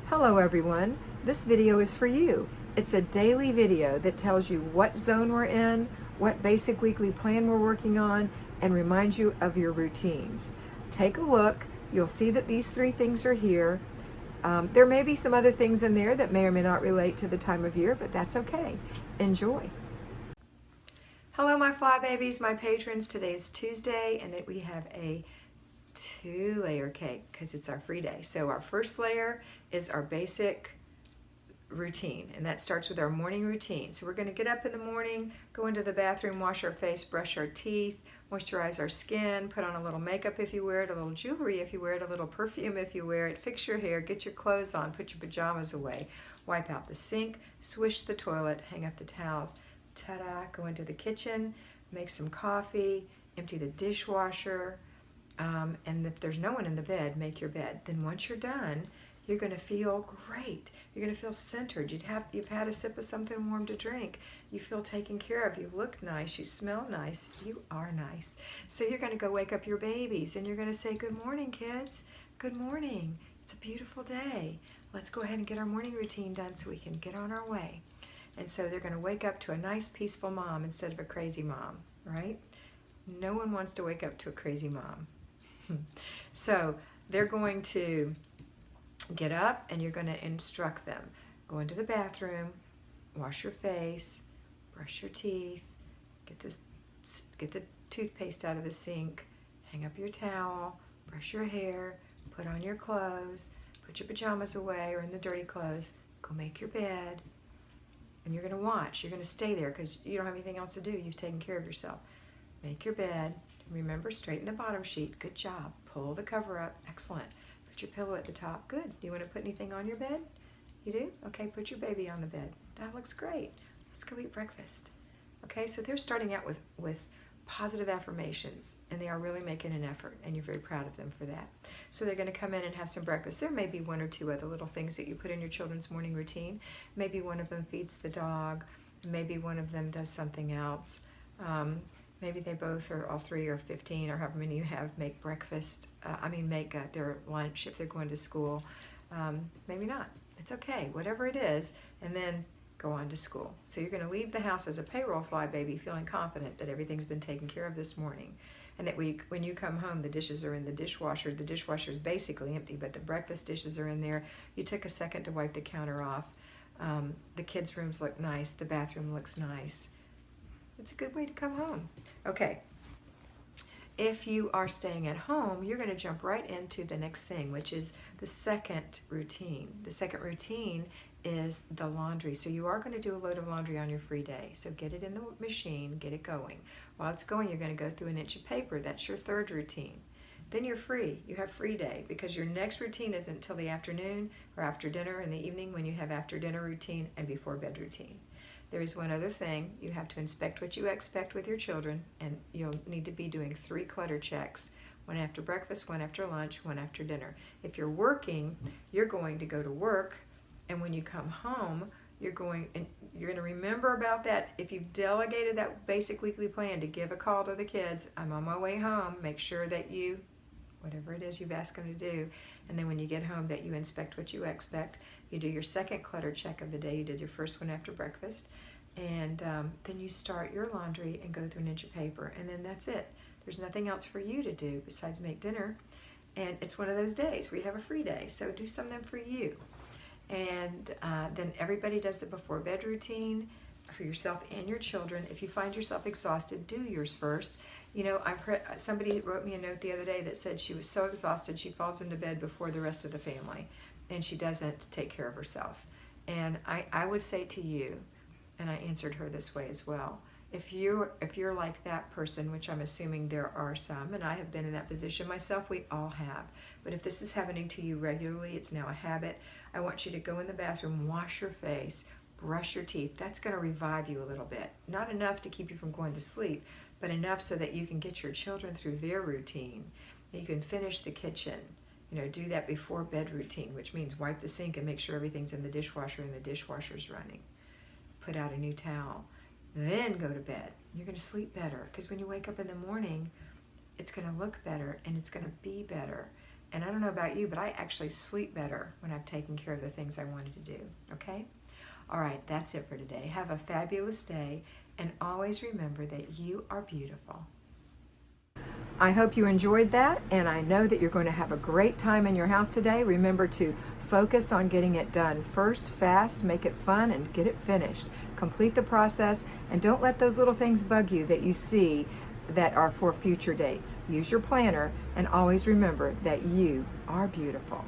Hello everyone, this video is for you. It's a daily video that tells you what zone we're in, what basic weekly plan we're working on, and reminds you of your routines. Take a look, you'll see that these three things are here. There may be some other things in there that may or may not relate to the time of year, but that's okay. Enjoy. Hello my fly babies, my patrons. Today is Tuesday and we have a 2-layer cake because it's our free day. So our first layer is our basic routine, and that starts with our morning routine. So we're going to get up in the morning, go into the bathroom, wash our face, brush our teeth, moisturize our skin, put on a little makeup if you wear it, a little jewelry if you wear it, a little perfume if you wear it, fix your hair, get your clothes on, put your pajamas away, wipe out the sink, swish the toilet, hang up the towels, ta-da, go into the kitchen, make some coffee, empty the dishwasher, and if there's no one in the bed, make your bed. Then once you're done, you're going to feel great. You're going to feel centered. You've had a sip of something warm to drink. You feel taken care of. You look nice. You smell nice. You are nice. So you're going to go wake up your babies, and you're going to say, good morning, kids. Good morning. It's a beautiful day. Let's go ahead and get our morning routine done so we can get on our way. And so they're going to wake up to a nice, peaceful mom instead of a crazy mom, right? No one wants to wake up to a crazy mom. So they're going to get up and you're going to instruct them. Go into the bathroom, wash your face, brush your teeth, get the toothpaste out of the sink, hang up your towel, brush your hair, put on your clothes, put your pajamas away or in the dirty clothes, go make your bed, and you're going to watch. You're going to stay there because you don't have anything else to do. You've taken care of yourself. Make your bed. Remember, straighten the bottom sheet. Good job. Pull the cover up. Excellent. Put your pillow at the top. Good. Do you want to put anything on your bed? You do? Okay, put your baby on the bed. That looks great. Let's go eat breakfast. Okay, so they're starting out with positive affirmations, and they are really making an effort, and you're very proud of them for that. So they're going to come in and have some breakfast. There may be one or two other little things that you put in your children's morning routine. Maybe one of them feeds the dog. Maybe one of them does something else. Maybe they both, or all three, or 15, or however many you have, make breakfast. Make their lunch if they're going to school. Maybe not. It's okay, whatever it is, and then go on to school. So you're going to leave the house as a payroll fly baby feeling confident that everything's been taken care of this morning. And that when you come home, the dishes are in the dishwasher. The dishwasher is basically empty, but the breakfast dishes are in there. You took a second to wipe the counter off. The kids' rooms look nice. The bathroom looks nice. It's a good way to come home. Okay, if you are staying at home, you're going to jump right into the next thing, which is the second routine. The second routine is the laundry. So you are going to do a load of laundry on your free day. So get it in the machine, get it going. While it's going, you're going to go through an inch of paper. That's your third routine. Then you're free. You have free day because your next routine isn't until the afternoon or after dinner in the evening when you have after dinner routine and before bed routine. There is one other thing. You have to inspect what you expect with your children, and you'll need to be doing 3 clutter checks. One after breakfast, one after lunch, one after dinner. If you're working, you're going to go to work, and when you come home, you're going to remember about that. If you've delegated that basic weekly plan to give a call to the kids, I'm on my way home, make sure that you, whatever it is you've asked them to do, and then when you get home that you inspect what you expect. You do your second clutter check of the day. You did your first one after breakfast, and then you start your laundry and go through an inch of paper, and then that's it. There's nothing else for you to do besides make dinner, and it's one of those days where you have a free day, so do something for you. And then everybody does the before bed routine for yourself and your children. If you find yourself exhausted, do yours first. You know, I've heard somebody wrote me a note the other day that said she was so exhausted she falls into bed before the rest of the family, and she doesn't take care of herself. And I would say to you, and I answered her this way as well, if you're like that person, which I'm assuming there are some, and I have been in that position myself, we all have, but if this is happening to you regularly, it's now a habit, I want you to go in the bathroom, wash your face, brush your teeth. That's going to revive you a little bit. Not enough to keep you from going to sleep, but enough so that you can get your children through their routine. You can finish the kitchen. You know, do that before bed routine, which means wipe the sink and make sure everything's in the dishwasher and the dishwasher's running. Put out a new towel. Then go to bed. You're going to sleep better because when you wake up in the morning, it's going to look better and it's going to be better. And I don't know about you, but I actually sleep better when I've taken care of the things I wanted to do, okay? All right, that's it for today. Have a fabulous day, and always remember that you are beautiful. I hope you enjoyed that, and I know that you're going to have a great time in your house today. Remember to focus on getting it done first, fast, make it fun, and get it finished. Complete the process, and don't let those little things bug you that you see that are for future dates. Use your planner, and always remember that you are beautiful.